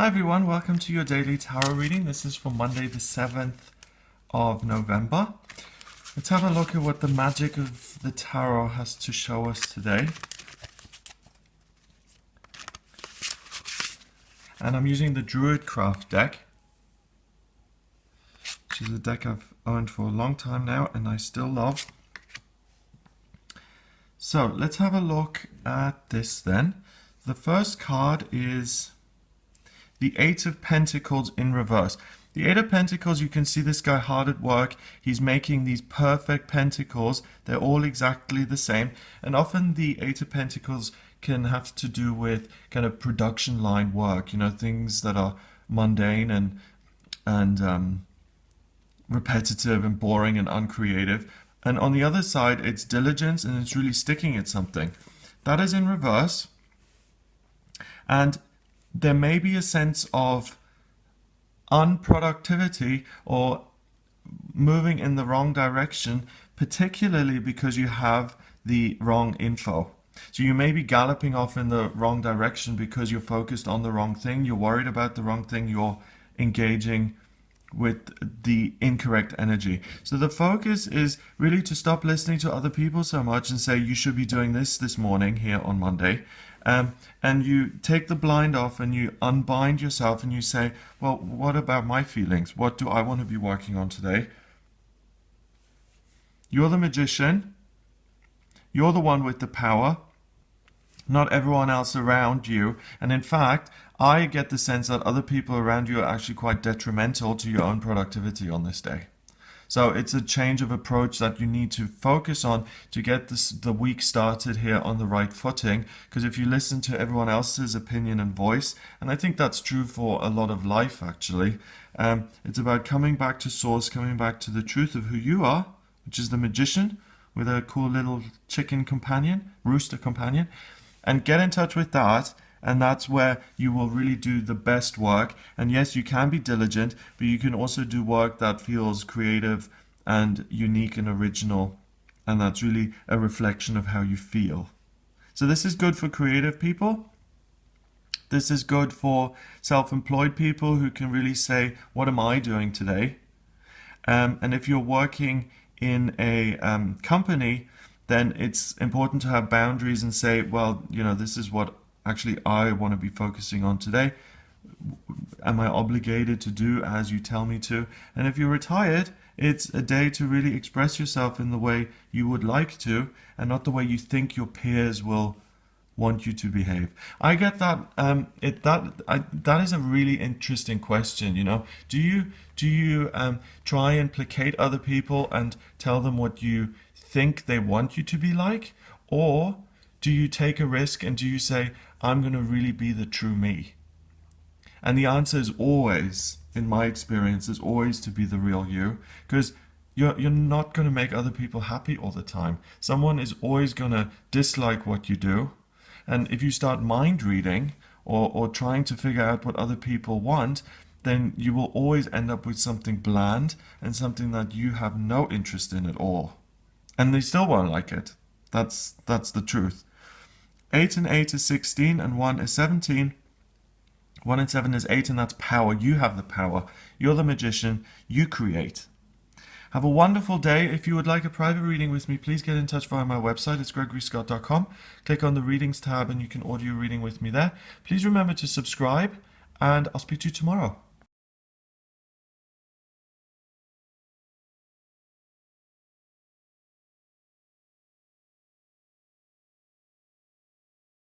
Hi everyone, welcome to your daily tarot reading. This is for Monday the 7th of November. Let's have a look at what the magic of the tarot has to show us today. And I'm using the Druidcraft deck, which is a deck I've owned for a long time now and I still love. So let's have a look at this then. The first card is the Eight of Pentacles in reverse. The Eight of Pentacles, you can see this guy hard at work. He's making these perfect pentacles. They're all exactly the same. And often the Eight of Pentacles can have to do with kind of production line work, you know, things that are mundane and repetitive and boring and uncreative. And on the other side, it's diligence and it's really sticking at something. That is in reverse. And there may be a sense of unproductivity or moving in the wrong direction, particularly because you have the wrong info. So you may be galloping off in the wrong direction because you're focused on the wrong thing, you're worried about the wrong thing, you're engaging with the incorrect energy. So the focus is really to stop listening to other people so much and say you should be doing this morning here on Monday. And you take the blind off and you unbind yourself and you say, well, what about my feelings? What do I want to be working on today? You're the magician. You're the one with the power, not everyone else around you. And in fact, I get the sense that other people around you are actually quite detrimental to your own productivity on this day. So it's a change of approach that you need to focus on to get the week started here on the right footing. Because if you listen to everyone else's opinion and voice, and I think that's true for a lot of life actually, it's about coming back to source, coming back to the truth of who you are, which is the magician with a cool little chicken companion, rooster companion, and get in touch with that. And that's where you will really do the best work. And yes, you can be diligent, but you can also do work that feels creative and unique and original. And that's really a reflection of how you feel. So this is good for creative people. This is good for self-employed people who can really say, what am I doing today? And if you're working in a company, then it's important to have boundaries and say, well, you know, this is what actually I want to be focusing on today. Am I obligated to do as you tell me to? And if you're retired, it's a day to really express yourself in the way you would like to and not the way you think your peers will want you to behave. I get that. That is a really interesting question. You know, do you try and placate other people and tell them what you think they want you to be like, or do you take a risk and do you say, I'm going to really be the true me? And the answer is always, in my experience, is always to be the real you, because you're not going to make other people happy all the time. Someone is always going to dislike what you do. And if you start mind reading or trying to figure out what other people want, then you will always end up with something bland and something that you have no interest in at all. And they still won't like it. That's the truth. 8 and 8 is 16 and 1 is 17. 1 and 7 is 8, and that's power. You have the power. You're the magician. You create. Have a wonderful day. If you would like a private reading with me, please get in touch via my website. It's gregoryscott.com. Click on the readings tab and you can audio reading with me there. Please remember to subscribe, and I'll speak to you tomorrow.